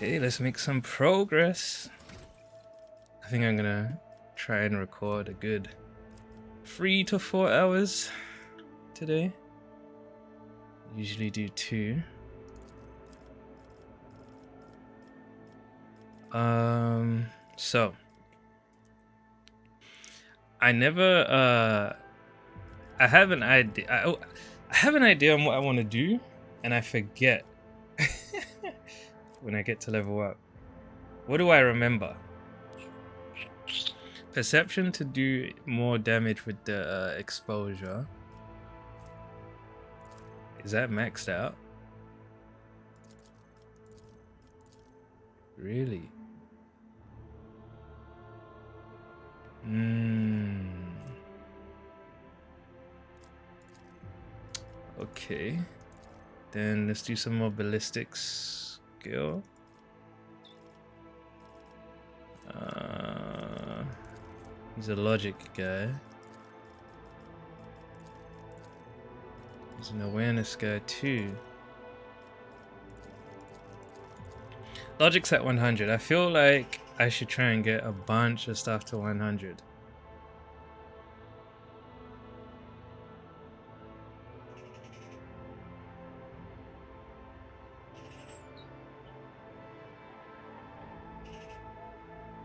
Okay, let's make some progress. I think I'm gonna try and record a good 3 to 4 hours today. Usually do 2. So I never I have an idea. I have an idea on what I want to do, and I forget when I get to level up. What do I remember? Perception to do more damage with the exposure. Is that maxed out? Really? Okay. Then let's do some more ballistics skill. He's a logic guy. He's an awareness guy too. Logic's at 100. I feel like I should try and get a bunch of stuff to 100.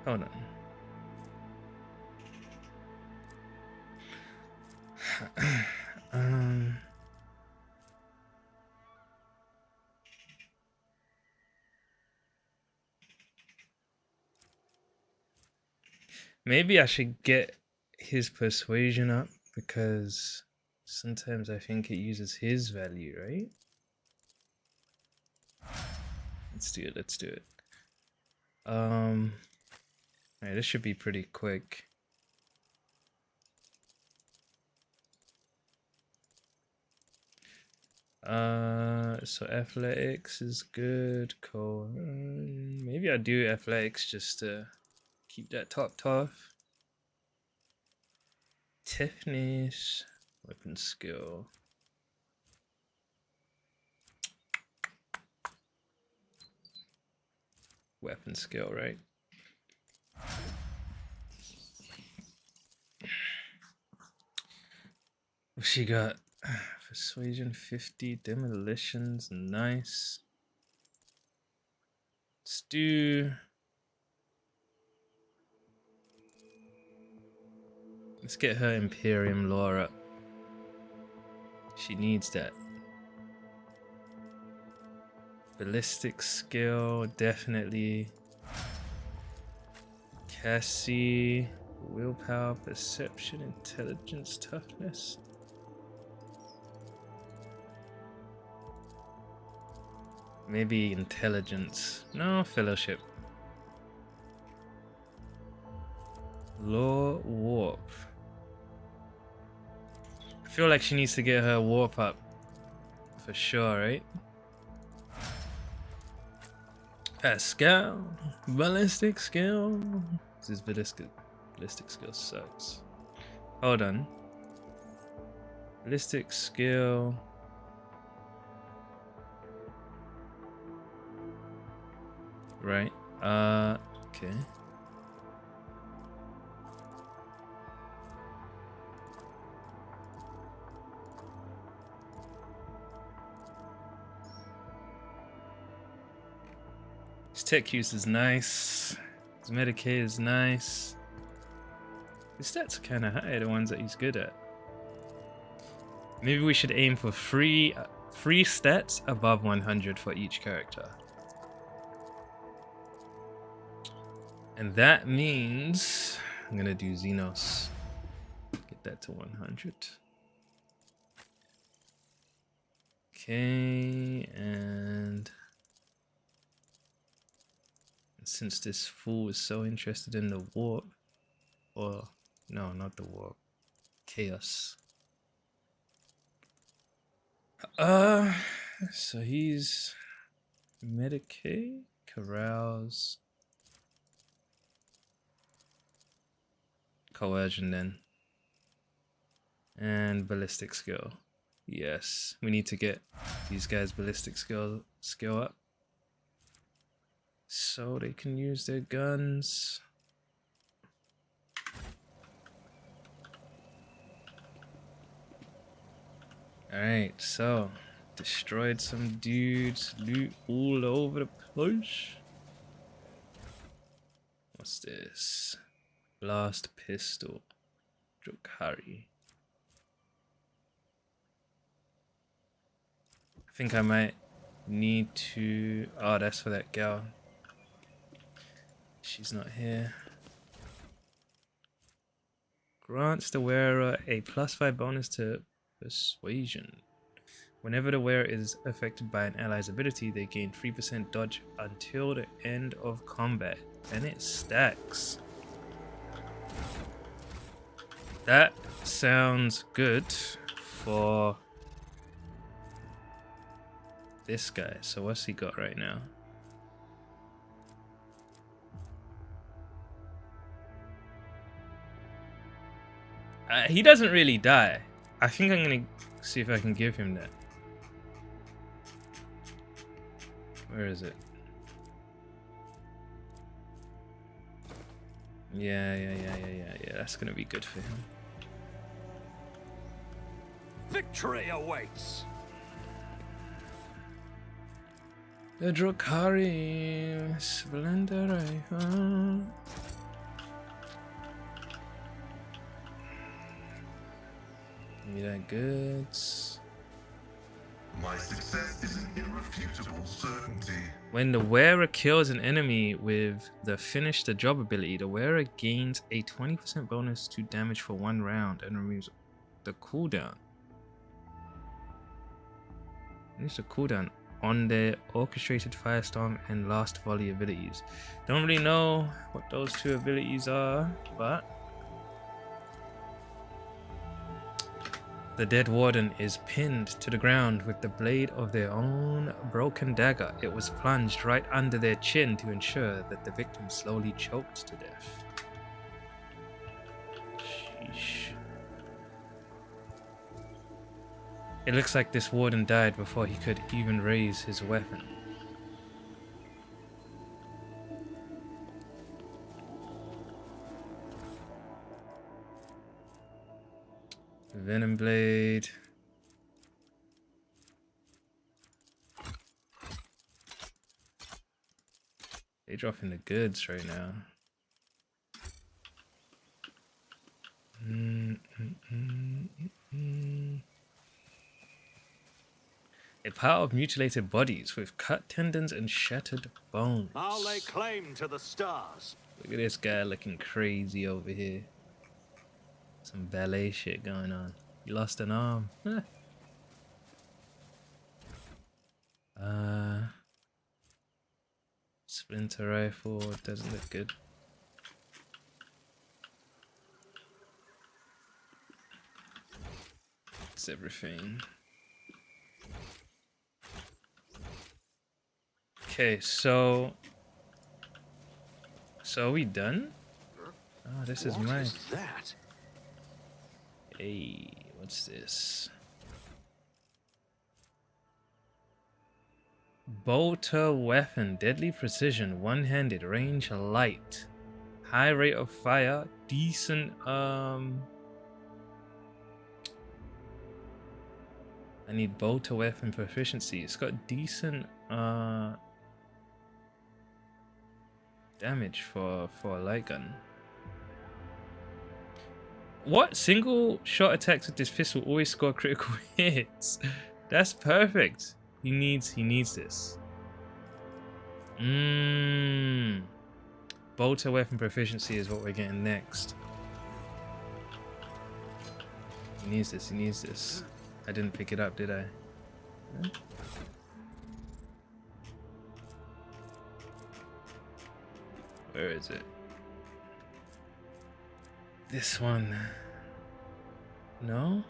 Hold on. Maybe I should get his persuasion up, because sometimes I think it uses his value, right? Let's do it. Alright, this should be pretty quick. So athletics is good. Cool. Maybe I do athletics just to keep that top tough. Toughness, weapon skill. Weapon skill, right? What she got? Persuasion 50, demolitions, nice. Let's do... Let's get her Imperium lore up. She needs that. Ballistic skill, definitely. Cassie, willpower, perception, intelligence, toughness. Maybe intelligence. No, fellowship. Lore warp. I feel like she needs to get her warp up. For sure, right? Pascal. Ballistic skill. This ballistic skill sucks. Hold on. Ballistic skill. Right. Okay. His tech use is nice. His Medicaid is nice. His stats are kind of high, the ones that he's good at. Maybe we should aim for three stats above 100 for each character. And that means I'm gonna do Xenos. Get that to 100. Okay, and since this fool is so interested in the warp, or no, not the warp, chaos. So he's Medicaid, carouse, coercion then, and ballistic skill. Yes, we need to get these guys' ballistic skill up. so they can use their guns. Alright, so destroyed some dudes, loot all over the place. What's this? Blast pistol. Drukhari. I think I might need to... Oh, that's for that girl. She's not here. Grants the wearer a +5 bonus to persuasion. Whenever the wearer is affected by an ally's ability, they gain 3% dodge until the end of combat. And it stacks. That sounds good for this guy. So what's he got right now? He doesn't really die. I think I'm gonna see if I can give him that. Where is it? Yeah. That's gonna be good for him. Victory awaits. The Drukhari Splendor. Give me that goods. My success is an irrefutable certainty. When the wearer kills an enemy with the finish the job ability, the wearer gains a 20% bonus to damage for 1 round and removes the cooldown. Removes the cooldown on their orchestrated firestorm and last volley abilities. Don't really know what those 2 abilities are, but the dead warden is pinned to the ground with the blade of their own broken dagger. It was plunged right under their chin to ensure that the victim slowly choked to death. Sheesh. It looks like this warden died before he could even raise his weapon. Venom blade. They're dropping the goods right now. A pile of mutilated bodies with cut tendons and shattered bones. I'll lay claim to the stars. Look at this guy looking crazy over here. Some ballet shit going on. He lost an arm. Splinter rifle doesn't look good. It's everything. Okay, so are we done? Oh, this is mine. What is that? Hey, what's this? Bolter weapon, deadly precision, one-handed, range light, high rate of fire, decent I need bolter weapon proficiency. It's got decent damage for a light gun. What? Single shot attacks with this pistol always score critical hits. That's perfect. He needs this. Bolter weapon proficiency is what we're getting next. He needs this. I didn't pick it up, did I? Huh? Where is it? This one. No?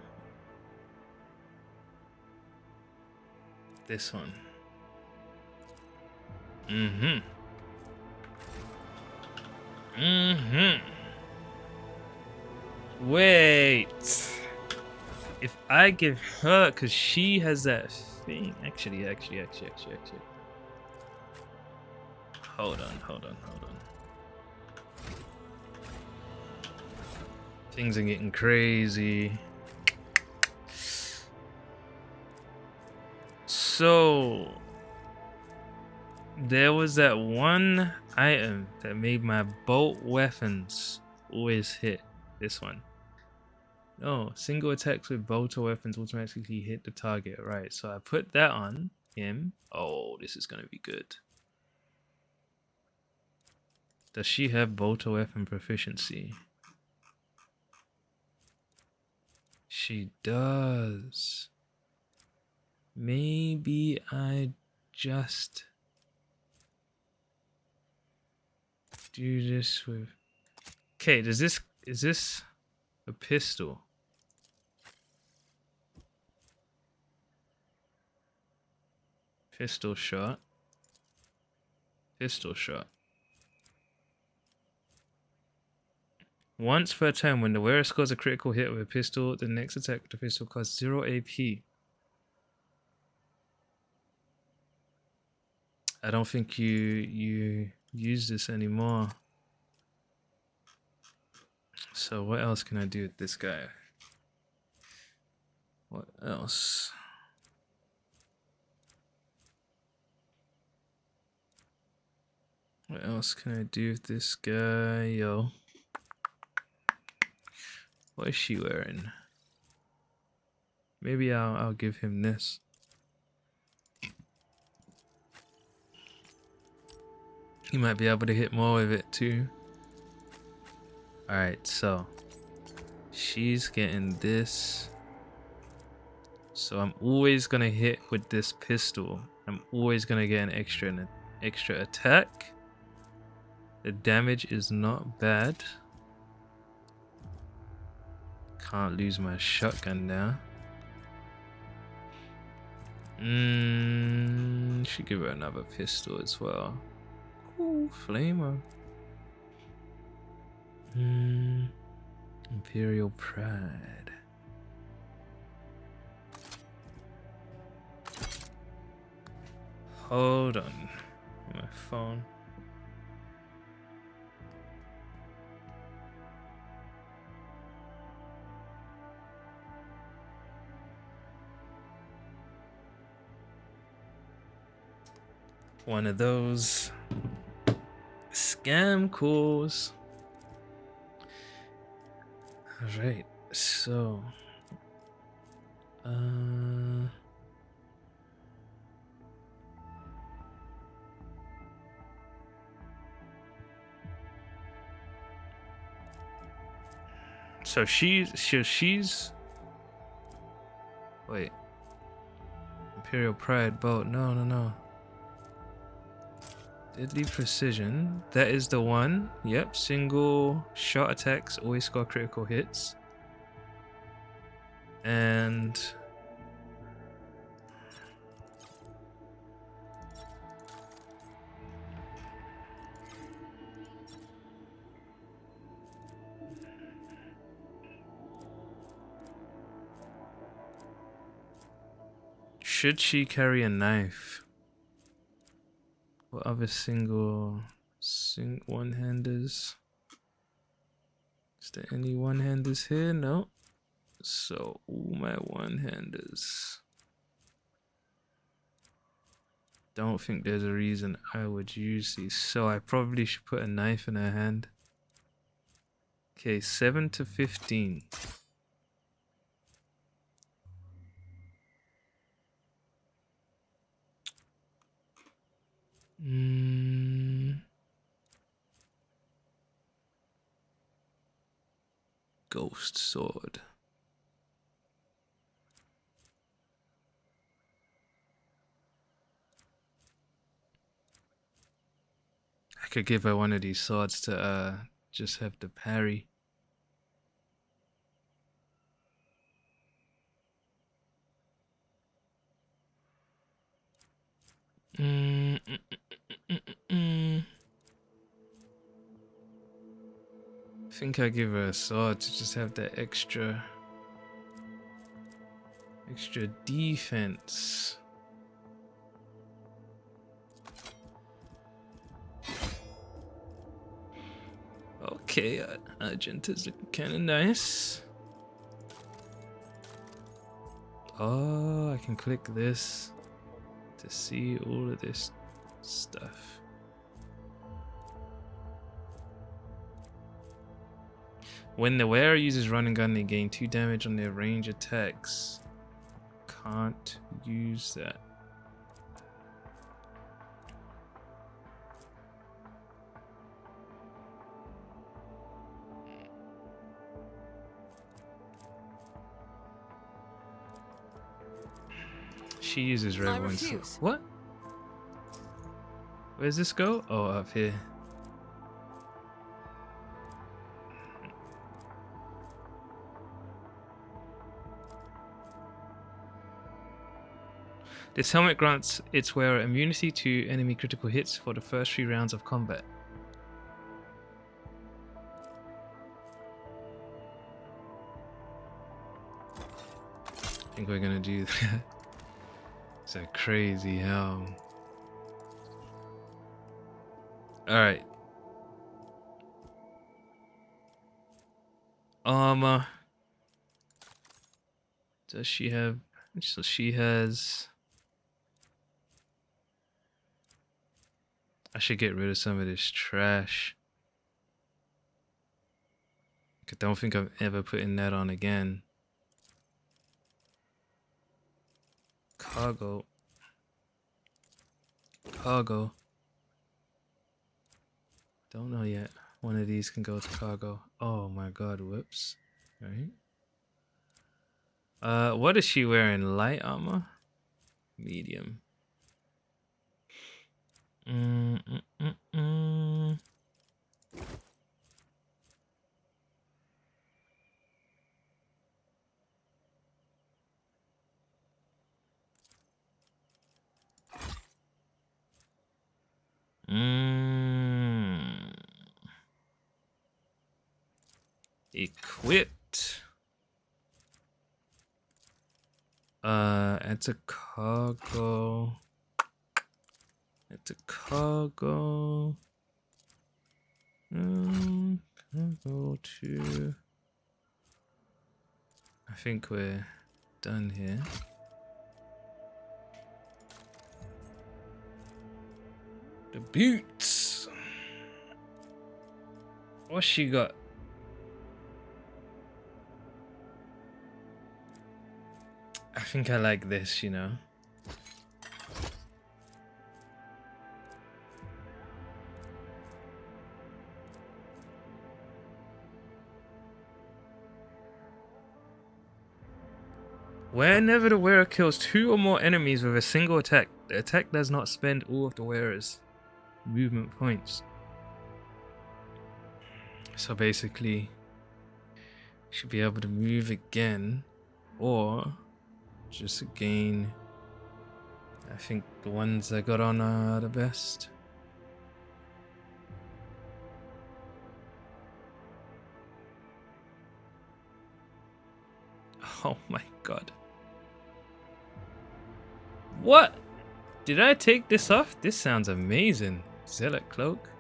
This one. Wait. If I give her, cause she has that thing. Actually. Hold on. Things are getting crazy. So there was that one item that made my bolt weapons always hit. This one. No, single attacks with bolt or weapons automatically hit the target. Right, so I put that on him. Oh, this is gonna be good. Does she have bolt or weapon proficiency? She does. Maybe I just do this with... Okay, is this a pistol? Pistol shot. Pistol shot. Once per turn, when the wearer scores a critical hit with a pistol, the next attack with the pistol costs 0 AP. I don't think you use this anymore. So what else can I do with this guy? What else? What else can I do with this guy? Yo. What is she wearing? Maybe I'll give him this. He might be able to hit more with it too. Alright, so she's getting this. So I'm always gonna hit with this pistol. I'm always gonna get an extra attack. The damage is not bad. Can't lose my shotgun now. Should give her another pistol as well. Ooh, flamer. Imperial Pride. Hold on. My phone. One of those scam calls. Alright, so she's wait. Imperial Pride boat. No. Deadly Precision. That is the one. Yep. Single shot attacks always score critical hits. And should she carry a knife? What other one-handers? Is there any one-handers here? No. So all my one-handers. Don't think there's a reason I would use these. So I probably should put a knife in her hand. Okay, 7 to 15. Ghost sword. I could give her one of these swords to just have the parry. I think I give her a sword to just have that extra defense. Okay, Argenta's looking kind of nice. Oh, I can click this to see all of this stuff. When the wearer uses run and gun, they gain 2 damage on their range attacks. Can't use that. She uses red ones. refuse. What? Where's this go? Oh, up here. This helmet grants its wearer immunity to enemy critical hits for the first 3 rounds of combat. I think we're gonna do that. It's a crazy hell. Alright. Armor. Does she have... So she has... I should get rid of some of this trash. I don't think I'm ever putting that on again. Cargo. Cargo. Don't know yet. One of these can go to cargo. Oh my god, whoops. Right. What is she wearing? Light armor? Medium. Mm. Equipped. It's a cargo. It's a cargo. Cargo to. I think we're done here. The boots. What's she got? I think I like this, you know. Whenever the wearer kills 2 or more enemies with a single attack, the attack does not spend all of the wearer's movement points. So basically, you should be able to move again, or just gain. I think the ones I got on are the best. Oh my god. What? Did I take this off? This sounds amazing. Zealot cloak.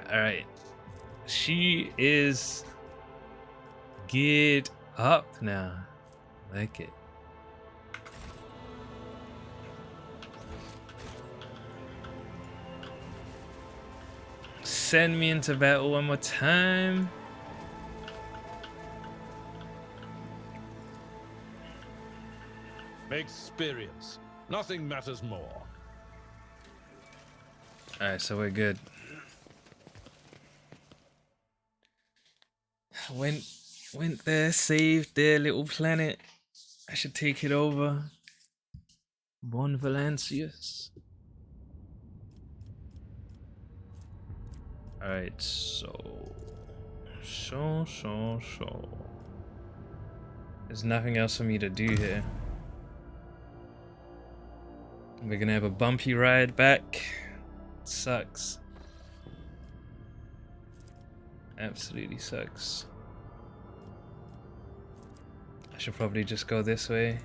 Alright. She is geared up now. Like it. Send me into battle one more time. Experience. Nothing matters more. Alright, so we're good. Went there, saved their little planet. I should take it over. Bon Valancius. Alright, so. There's nothing else for me to do here. We're gonna have a bumpy ride back. Sucks. Absolutely sucks. I should probably just go this way.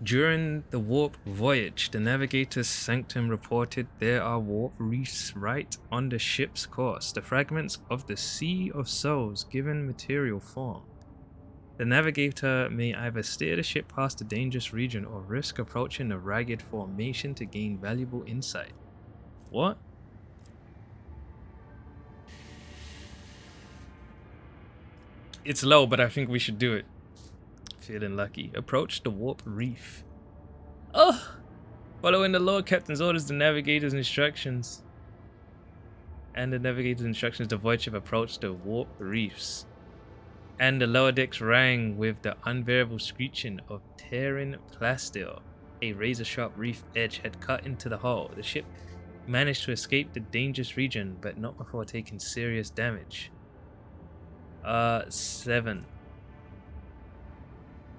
During the warp voyage, the navigator's sanctum reported there are warp reefs right on the ship's course, the fragments of the Sea of Souls given material form. The navigator may either steer the ship past the dangerous region or risk approaching the ragged formation to gain valuable insight. What? It's low, but I think we should do it. Feeling lucky. Approach the warp reef. Oh! Following the Lord Captain's orders, the navigator's instructions. And the navigator's instructions, the voyage ship approached the warp reefs. And the lower decks rang with the unbearable screeching of tearing plasteel. A razor-sharp reef edge had cut into the hull. The ship managed to escape the dangerous region, but not before taking serious damage. 7.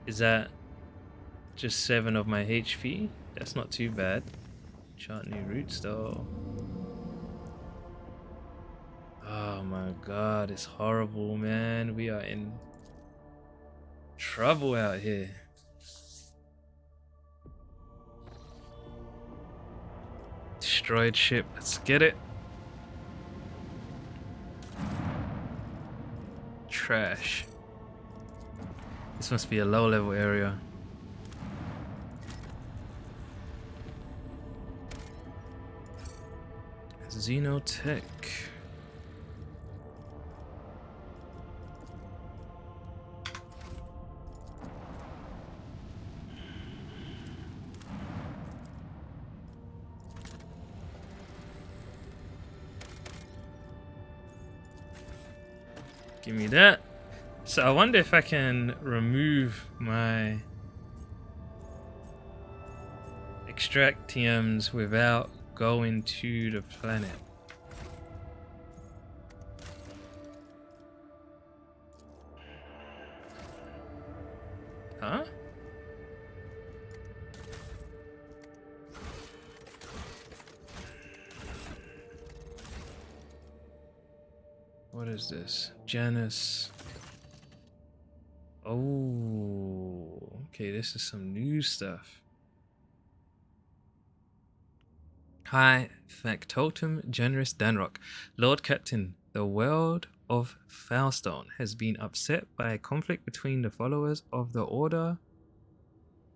Is that just 7 of my HP? That's not too bad. Chart new routes though. Oh my god, it's horrible, man. We are in trouble out here. Destroyed ship, let's get it. Trash. This must be a low level area. Xenotech. Give me that. So I wonder if I can remove my extractiums without going to the planet. Huh? What is this? Janus. Oh, okay, this is some new stuff. Hi, Factotum Generous Danrock. Lord Captain, the world of Foulstone has been upset by a conflict between the followers of the Order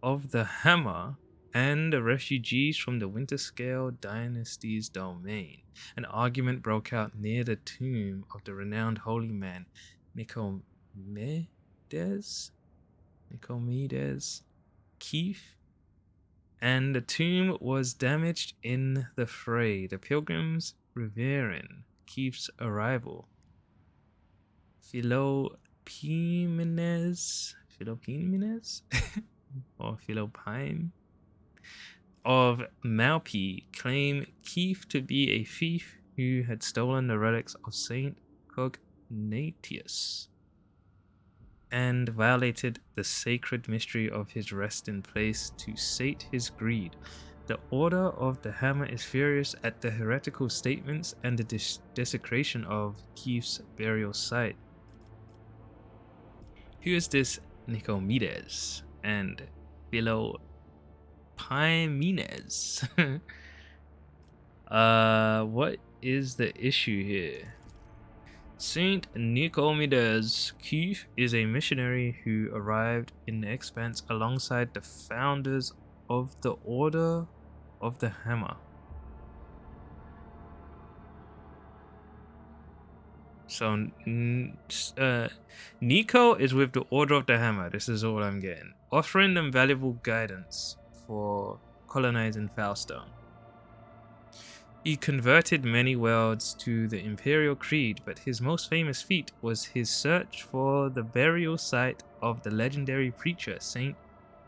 of the Hammer and the refugees from the Winterscale Dynasty's domain. An argument broke out near the tomb of the renowned holy man Nicomedes Keith, and the tomb was damaged in the fray. The pilgrims revering Keith's arrival. Philopoemenes or Philopine of Malpi claim Keith to be a thief who had stolen the relics of Saint Cognatius and violated the sacred mystery of his resting place to sate his greed. The Order of the Hammer is furious at the heretical statements and the desecration of Keith's burial site. Who is this Nicomedes and Philopoemenes? What is the issue here? Saint Nicomedes Keith is a missionary who arrived in the Expanse alongside the founders of the Order of the Hammer. So, Nico is with the Order of the Hammer. This is all I'm getting. Offering them valuable guidance for colonizing Foulstone. He converted many worlds to the Imperial Creed, but his most famous feat was his search for the burial site of the legendary preacher Saint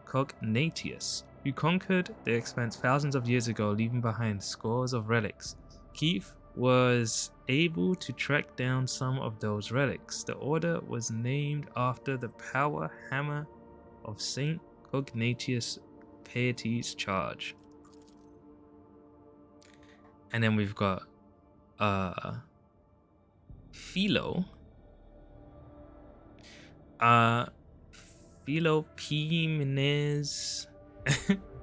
Cognatius, who conquered the Expanse thousands of years ago, leaving behind scores of relics. Keith was able to track down some of those relics. The order was named after the power hammer of Saint Cognatius' piety's charge. And then we've got Philo. Philopoemenes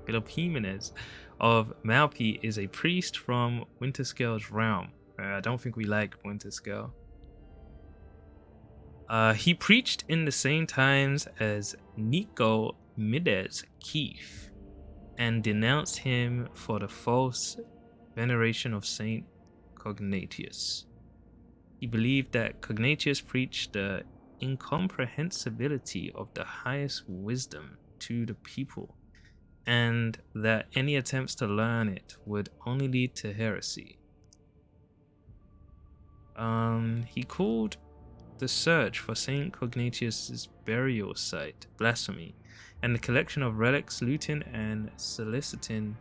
Philopoemenes of Malpi is a priest from Winterscale's realm. I don't think we like Winterscale. He preached in the same times as Nicomedes Keith and denounced him for the false veneration of Saint Cognatius. He believed that Cognatius preached the incomprehensibility of the highest wisdom to the people, and that any attempts to learn it would only lead to heresy. He called the search for Saint Cognatius's burial site blasphemy, and the collection of relics looting and soliciting.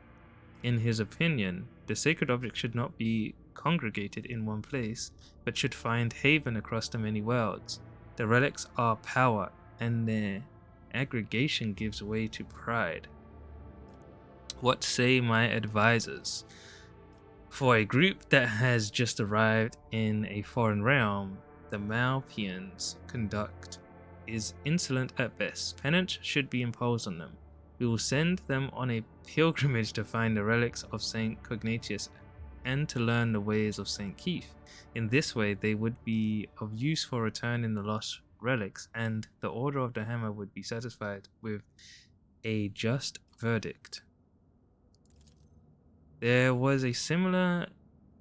In his opinion, the sacred object should not be congregated in one place, but should find haven across the many worlds. The relics are power, and their aggregation gives way to pride. What say my advisors? For a group that has just arrived in a foreign realm, the Malpians' conduct is insolent at best. Penance should be imposed on them. We will send them on a pilgrimage to find the relics of Saint Cognatius and to learn the ways of Saint Keith. In this way, they would be of use for returning the lost relics, and the Order of the Hammer would be satisfied with a just verdict. There was a similar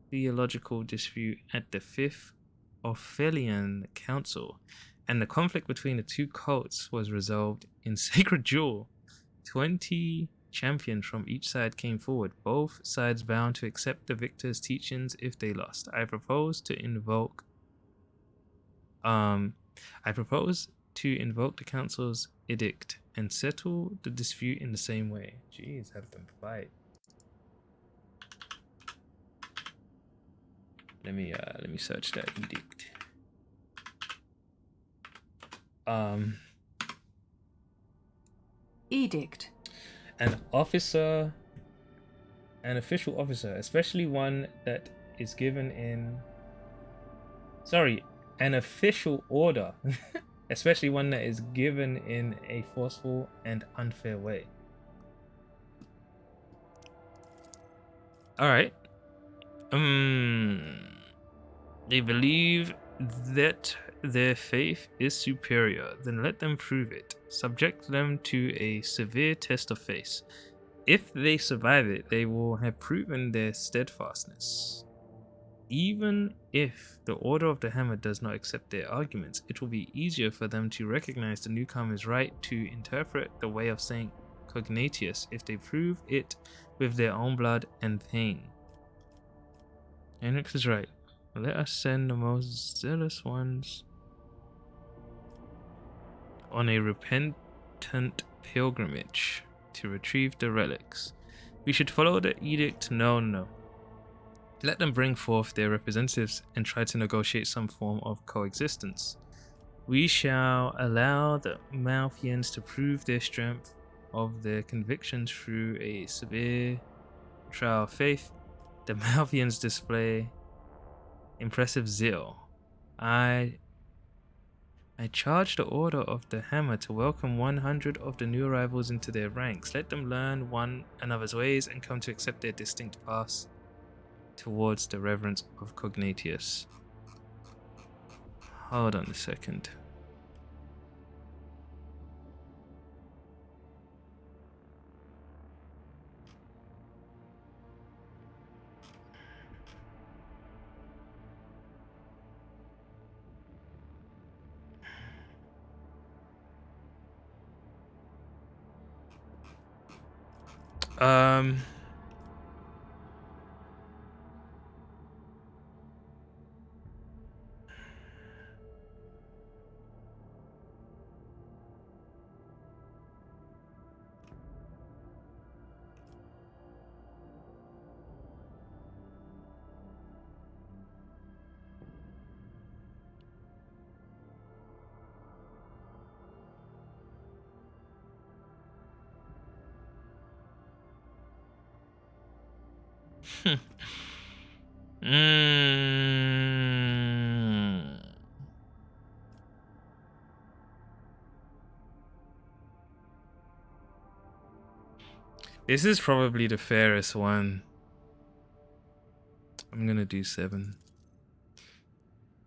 theological dispute at the Fifth Ophelian Council, and the conflict between the two cults was resolved in sacred duel. 20 champions from each side came forward, both sides bound to accept the victor's teachings if they lost. I propose to invoke the council's edict and settle the dispute in the same way. Jeez, have them fight. Let me search that edict. Edict. An official officer, especially one that is given in... an official order, especially one that is given in a forceful and unfair way. Alright. They believe that their faith is superior, then let them prove it. Subject them to a severe test of faith. If they survive it, they will have proven their steadfastness. Even if the Order of the Hammer does not accept their arguments, it will be easier for them to recognize the newcomer's right to interpret the way of Saint Cognatius if they prove it with their own blood and pain. Henrik is right. Let us send the most zealous ones on a repentant pilgrimage to retrieve the relics. We should follow the edict. No. Let them bring forth their representatives and try to negotiate some form of coexistence. We shall allow the Malpians to prove their strength of their convictions through a severe trial of faith. The Malpians display impressive zeal. I charge the Order of the Hammer to welcome 100 of the new arrivals into their ranks. Let them learn one another's ways and come to accept their distinct paths towards the reverence of Cognatius. Hold on a second. This is probably the fairest one. I'm gonna do 7.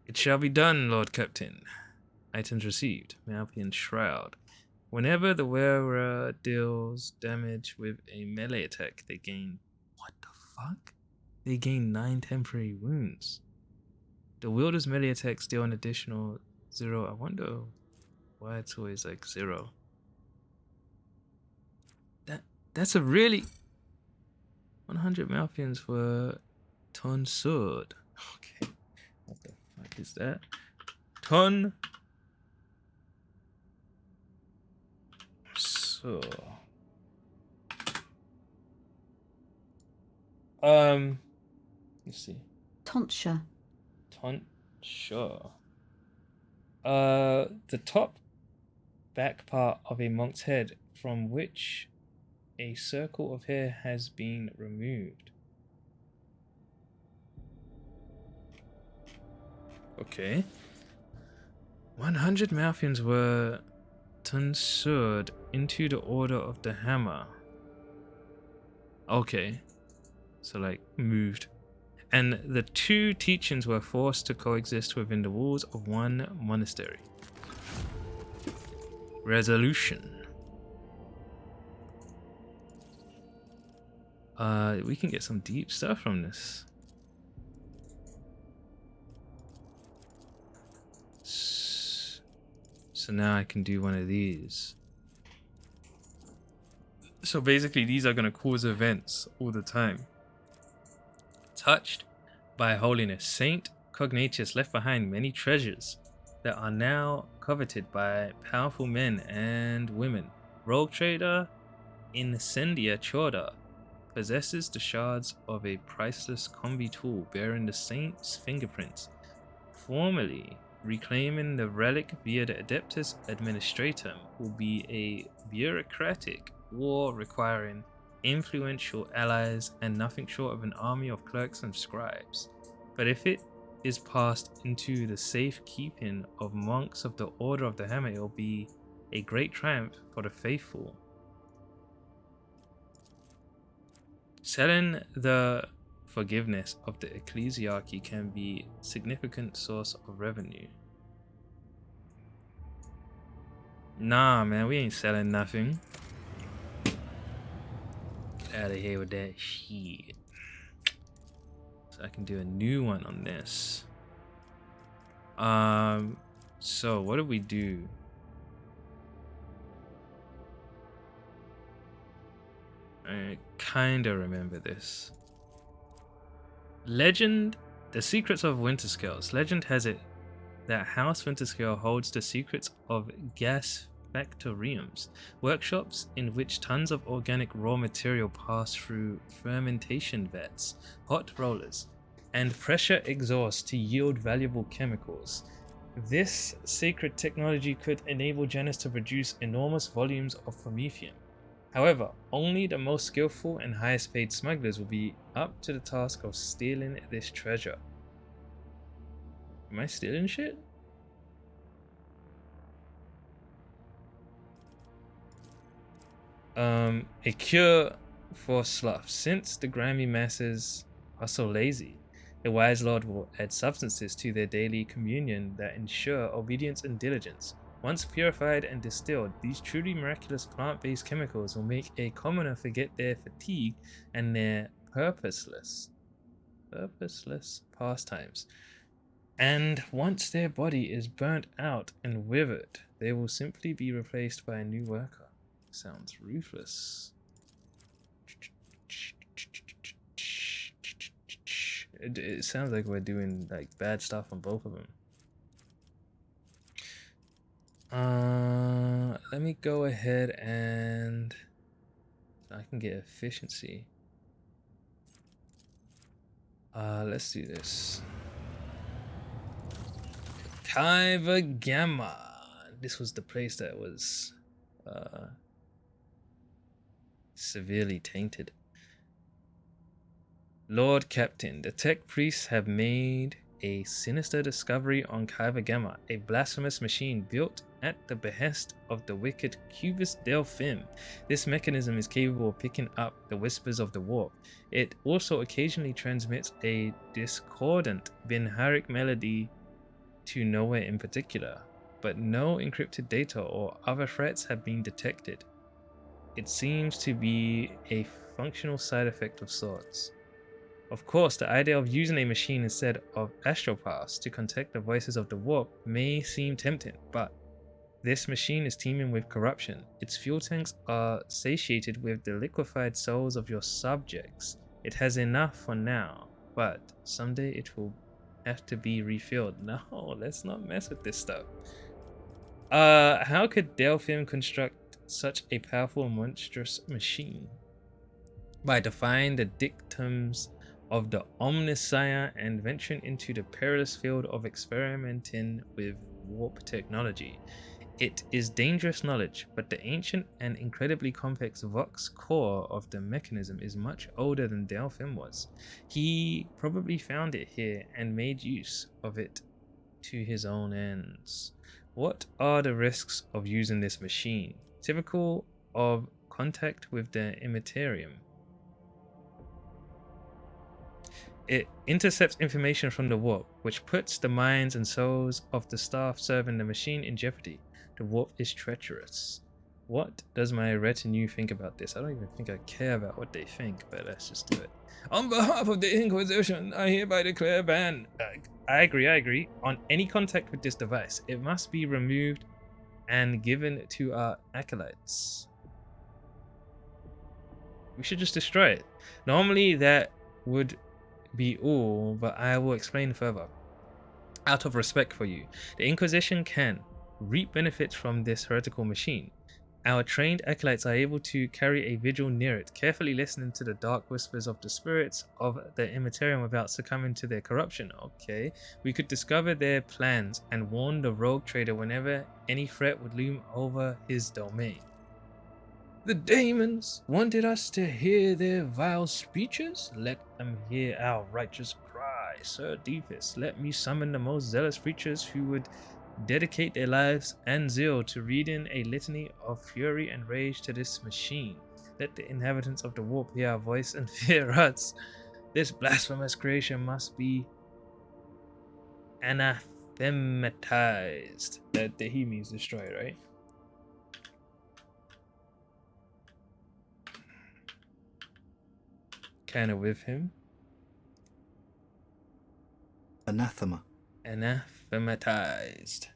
It shall be done, Lord Captain. Items received. Malpian Shroud. Whenever the wearer deals damage with a melee attack, they gain... What the fuck? They gain 9 temporary wounds. The wielder's melee attacks deal an additional 0. I wonder why it's always like 0. That's a really... 100 Malpians for Ton Sword. Okay. What the fuck is that? Ton Sword. Let's see. Tonsure. Tonsure. The top back part of a monk's head from which a circle of hair has been removed. Okay. 100 Malfians were tonsured into the Order of the Hammer. Okay. So, like, moved. And the 2 teachings were forced to coexist within the walls of one monastery. Resolution. We can get some deep stuff from this. So now I can do one of these. So basically these are going to cause events all the time. Touched by holiness, Saint Cognatius left behind many treasures that are now coveted by powerful men and women. Rogue trader Incendia Chorda possesses the shards of a priceless combi tool bearing the saint's fingerprints, formally reclaiming the relic via the Adeptus Administratum will be a bureaucratic war requiring influential allies and nothing short of an army of clerks and scribes. But if it is passed into the safe keeping of monks of the Order of the Hammer, it will be a great triumph for the faithful. Selling the forgiveness of the ecclesiarchy can be a significant source of revenue. Nah, man, we ain't selling nothing. Get out of here with that shit. So I can do a new one on this. So what do we do? I kinda remember this. Legend, the secrets of Winterscales. Legend has it that House Winterscale holds the secrets of gas factoriums, workshops in which tons of organic raw material pass through fermentation vats, hot rollers, and pressure exhaust to yield valuable chemicals. This secret technology could enable Janus to produce enormous volumes of promethium. However, only the most skillful and highest paid smugglers will be up to the task of stealing this treasure. Am I stealing shit? A cure for sloth. Since the grimy masses are so lazy, the wise lord will add substances to their daily communion that ensure obedience and diligence. Once purified and distilled, these truly miraculous plant-based chemicals will make a commoner forget their fatigue and their purposeless pastimes. And once their body is burnt out and withered, they will simply be replaced by a new worker. Sounds ruthless. It sounds like we're doing like bad stuff on both of them. Let me go ahead and I can get efficiency. Let's do this. Kaiva Gamma. This was the place that was severely tainted. Lord Captain, the tech priests have made a sinister discovery on Kyber Gamma, a blasphemous machine built at the behest of the wicked Cubist Delphim. This mechanism is capable of picking up the whispers of the warp. It also occasionally transmits a discordant Binharic melody to nowhere in particular, but no encrypted data or other threats have been detected. It seems to be a functional side effect of sorts. Of course, the idea of using a machine instead of astropaths to contact the voices of the warp may seem tempting, but this machine is teeming with corruption. Its fuel tanks are satiated with the liquefied souls of your subjects. It has enough for now, but someday it will have to be refilled. No, let's not mess with this stuff. How could Delphim construct such a powerful and monstrous machine? By defying the dictums of the Omnissiah and venturing into the perilous field of experimenting with warp technology. It is dangerous knowledge, but the ancient and incredibly complex Vox core of the mechanism is much older than Delphim was. He probably found it here and made use of it to his own ends. What are the risks of using this machine? Typical of contact with the Immaterium. It intercepts information from the warp, which puts the minds and souls of the staff serving the machine in jeopardy. The warp is treacherous. What does my retinue think about this? I don't even think I care about what they think, but let's just do it. On behalf of the Inquisition, I hereby declare ban. I agree. On any contact with this device, it must be removed and given to our acolytes. We should just destroy it. Normally that would be all, but I will explain further. Out of respect for you, the Inquisition can reap benefits from this heretical machine. Our trained acolytes are able to carry a vigil near it, carefully listening to the dark whispers of the spirits of the Immaterium without succumbing to their corruption. Okay, we could discover their plans and warn the rogue trader whenever any threat would loom over his domain. The daemons wanted us to hear their vile speeches. Let them hear our righteous cry. Sir Deepest, let me summon the most zealous preachers who would dedicate their lives and zeal to reading a litany of fury and rage to this machine. Let the inhabitants of the warp hear our voice and fear us. This blasphemous creation must be anathematized. That he means destroyed, right? Kind of with him. Anathema. Anathematized.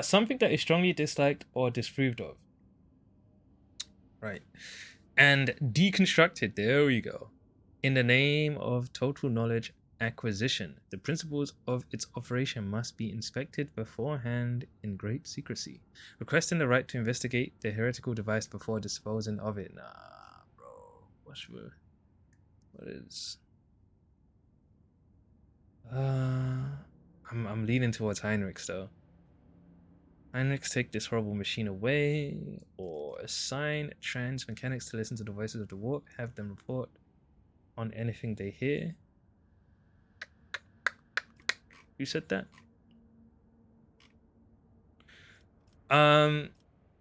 Something that is strongly disliked or disapproved of. Right. And deconstructed. There we go. In the name of total knowledge acquisition, the principles of its operation must be inspected beforehand in great secrecy. Requesting the right to investigate the heretical device before disposing of it. Nah, bro. What is? I'm leaning towards Heinrichs though. Heinrichs, take this horrible machine away, or assign trans mechanics to listen to the voices of the warp. Have them report on anything they hear. Who said that?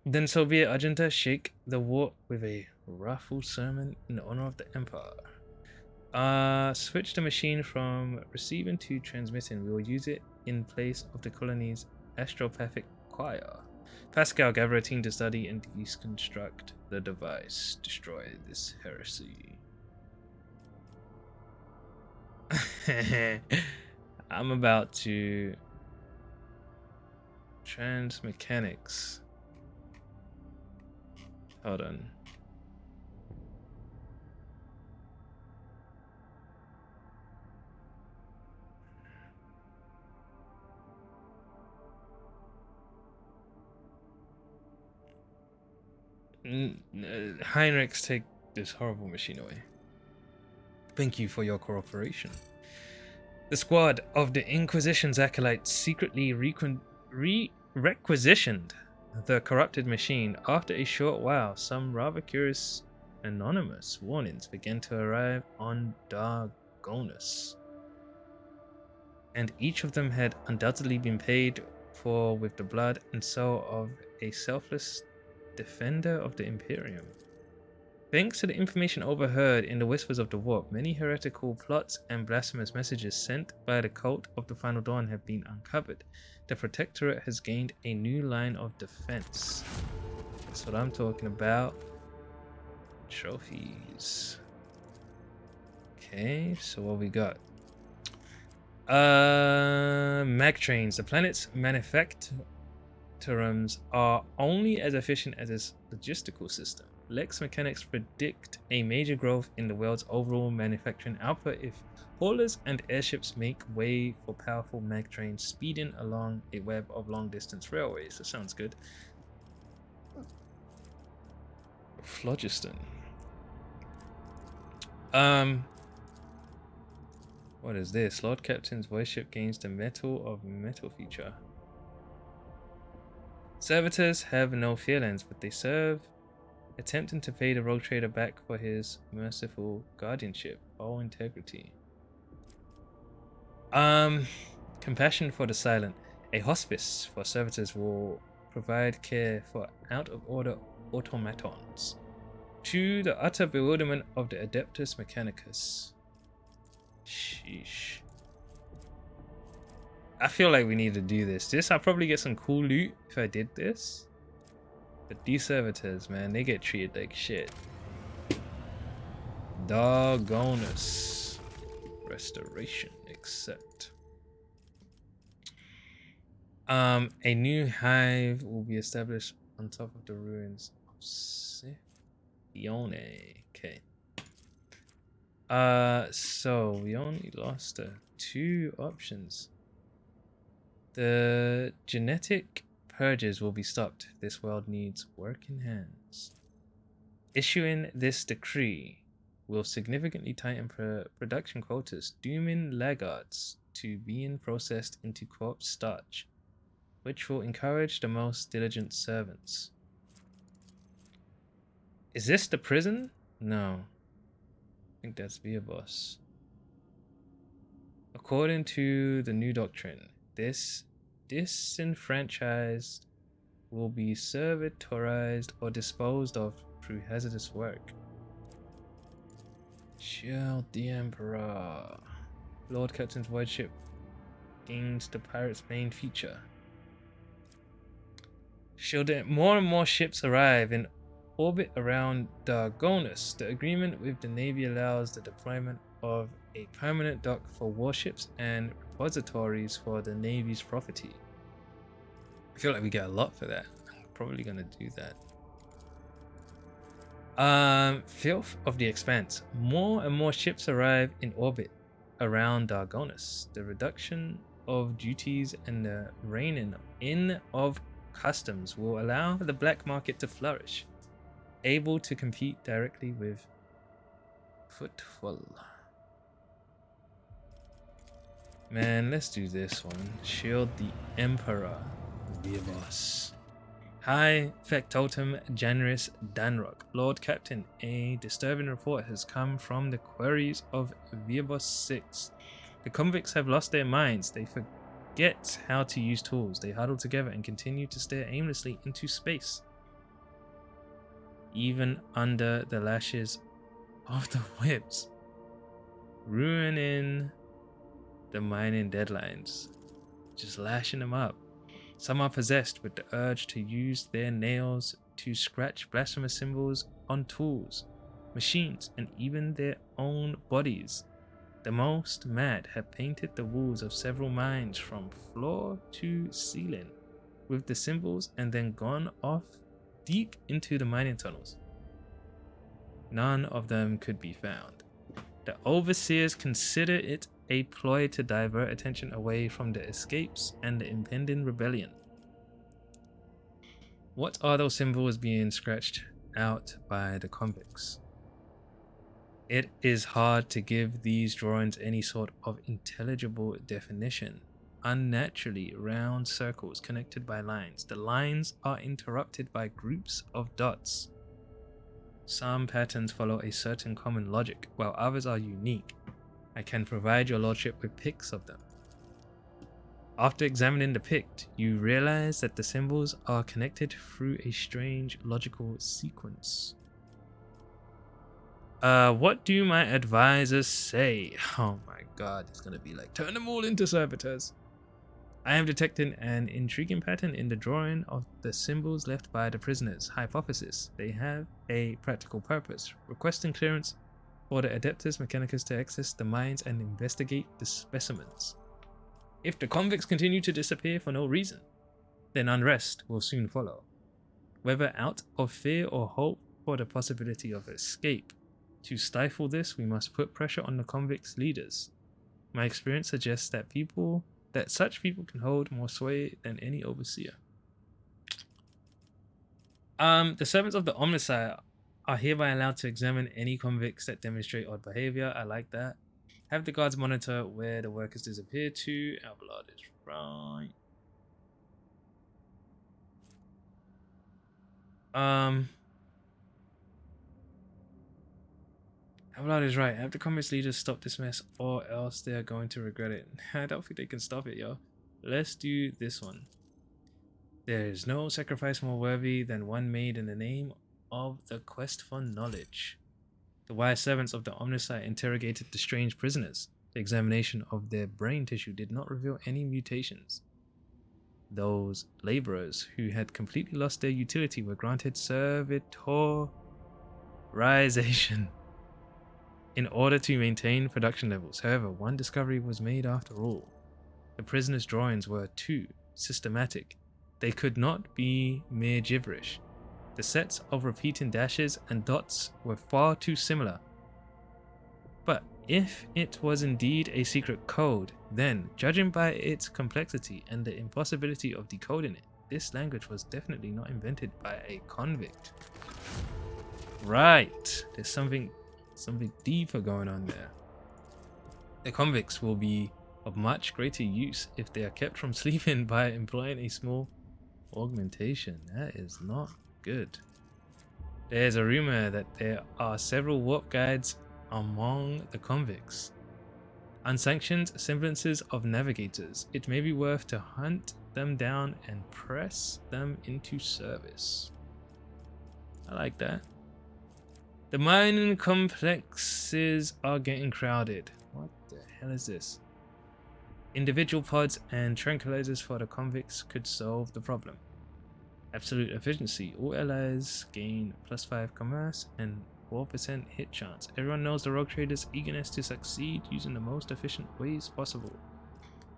Then Soviet Argenta shake the warp with a wrathful sermon in honor of the Empire. Switch the machine from receiving to transmitting. We will use it in place of the colony's astropathic choir. Pascal, gather a team to study and deconstruct the device. Destroy this heresy. I'm about to transmechanics. Hold on. Heinrichs, take this horrible machine away. Thank you for your cooperation. The squad of the Inquisition's acolytes secretly requisitioned the corrupted machine. After a short while, some rather curious anonymous warnings began to arrive on Dargonus. and each of them had undoubtedly been paid for with the blood and soul of a selfless defender of the Imperium. Thanks to the information overheard in the whispers of the warp, many heretical plots and blasphemous messages sent by the cult of the Final Dawn have been uncovered. The Protectorate has gained a new line of defense. That's what I'm talking about. Trophies. Okay, so what we got? Mag trains. The planet's manufactorums are only as efficient as its logistical system. Lex mechanics predict a major growth in the world's overall manufacturing output if haulers and airships make way for powerful mag trains speeding along a web of long-distance railways. That sounds good. Phlogiston. What is this? Lord Captain's voice ship gains the Metal of Metal feature. Servitors have no feelings, but they serve, attempting to pay the rogue trader back for his merciful guardianship. All integrity. Compassion for the silent. A hospice for servitors will provide care for out-of-order automatons. To the utter bewilderment of the Adeptus Mechanicus. Sheesh. I feel like we need to do this. I'll probably get some cool loot if I did this. But these servitors, man, they get treated like shit. Doggonus. Restoration, accept. A new hive will be established on top of the ruins of Scipione. Okay. So we only lost 2 options. The genetic purges will be stopped. This world needs working hands. Issuing this decree will significantly tighten production quotas, dooming laggards to being processed into corpse starch, which will encourage the most diligent servants. Is this the prison? No. I think that's Viabos. According to the new doctrine, this disenfranchised will be servitorized or disposed of through hazardous work. Shield the Emperor. Lord Captain's void ship gains the pirate's main feature. Shielded. More and more ships arrive in orbit around Dargonus. The agreement with the Navy allows the deployment of a permanent dock for warships and repositories for the Navy's property. I feel like we get a lot for that. I'm probably gonna do that. Filth of the Expanse. More and more ships arrive in orbit around Dargonus. The reduction of duties and the reining in of customs will allow the black market to flourish, able to compete directly with Footfall. Man, let's do this one. Shield the Emperor. Vivos. Hi, Factotum Janris Danrock. Lord Captain, a disturbing report has come from the quarries of Vivos 6. The convicts have lost their minds. They forget how to use tools. They huddle together and continue to stare aimlessly into space, even under the lashes of the whips, ruining the mining deadlines, just lashing them up. Some are possessed with the urge to use their nails to scratch blasphemous symbols on tools, machines, and even their own bodies. The most mad have painted the walls of several mines from floor to ceiling with the symbols and then gone off deep into the mining tunnels. None of them could be found. The overseers consider it a ploy to divert attention away from the escapes and the impending rebellion. What are those symbols being scratched out by the convicts? It is hard to give these drawings any sort of intelligible definition. Unnaturally round circles connected by lines. The lines are interrupted by groups of dots. Some patterns follow a certain common logic, while others are unique. I can provide your lordship with pics of them. After examining the Pict, you realize that the symbols are connected through a strange logical sequence. What do my advisors say? Oh my god, it's gonna be like, turn them all into servitors. I am detecting an intriguing pattern in the drawing of the symbols left by the prisoners. Hypothesis: they have a practical purpose, requesting clearance for the Adeptus Mechanicus to access the mines and investigate the specimens. If the convicts continue to disappear for no reason, then unrest will soon follow, whether out of fear or hope for the possibility of escape. To stifle this, we must put pressure on the convicts' leaders. My experience suggests that such people can hold more sway than any overseer. The servants of the Omnissiah are hereby allowed to examine any convicts that demonstrate odd behavior. I like that. Have the guards monitor where the workers disappear to. Abelard is right. Abelard is right. Have the convicts leaders stop this mess or else they are going to regret it. I don't think they can stop it, yo. Let's do this one. There is no sacrifice more worthy than one made in the name of the quest for knowledge. The wise servants of the Omnissiah interrogated the strange prisoners. The examination of their brain tissue did not reveal any mutations. Those laborers who had completely lost their utility were granted servitorization in order to maintain production levels. However, one discovery was made after all. The prisoners' drawings were too systematic. They could not be mere gibberish. The sets of repeating dashes and dots were far too similar. But if it was indeed a secret code, then, judging by its complexity and the impossibility of decoding it, this language was definitely not invented by a convict. Right, there's something deeper going on there. The convicts will be of much greater use if they are kept from sleeping by employing a small augmentation. That is not good. There's a rumor that there are several warp guides among the convicts. Unsanctioned semblances of navigators. It may be worth to hunt them down and press them into service. I like that. The mining complexes are getting crowded. What the hell is this? Individual pods and tranquilizers for the convicts could solve the problem. Absolute efficiency. All allies gain +5 commerce and 4% hit chance. Everyone knows the rogue trader's eagerness to succeed using the most efficient ways possible.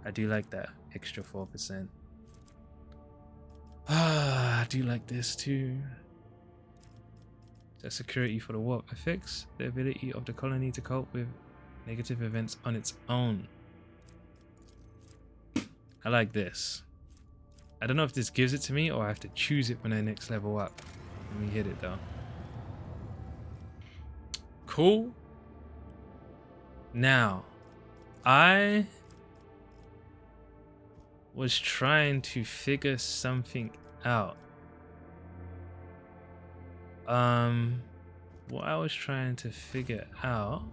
I do like that extra 4%. I do like this too. The security for the warp affects the ability of the colony to cope with negative events on its own. I like this. I don't know if this gives it to me or I have to choose it when I next level up. Let me hit it though. Cool. Now, I was trying to figure something out. What I was trying to figure out,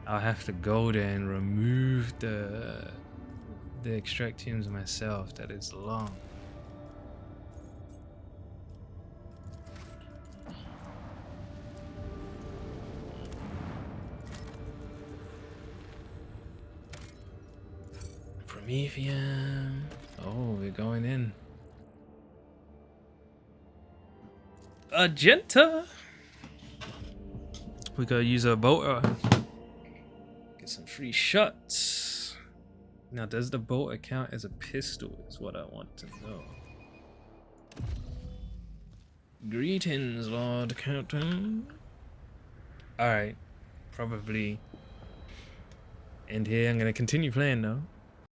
I'll have to go there and remove the extractiums myself. That is long. Prometheum. Oh, we're going in. Agenta. We gotta use our bolter. Get some free shots. Now, does the bolter count as a pistol? Is what I want to know. Greetings, Lord Captain. Alright. Probably end here. I'm gonna continue playing though.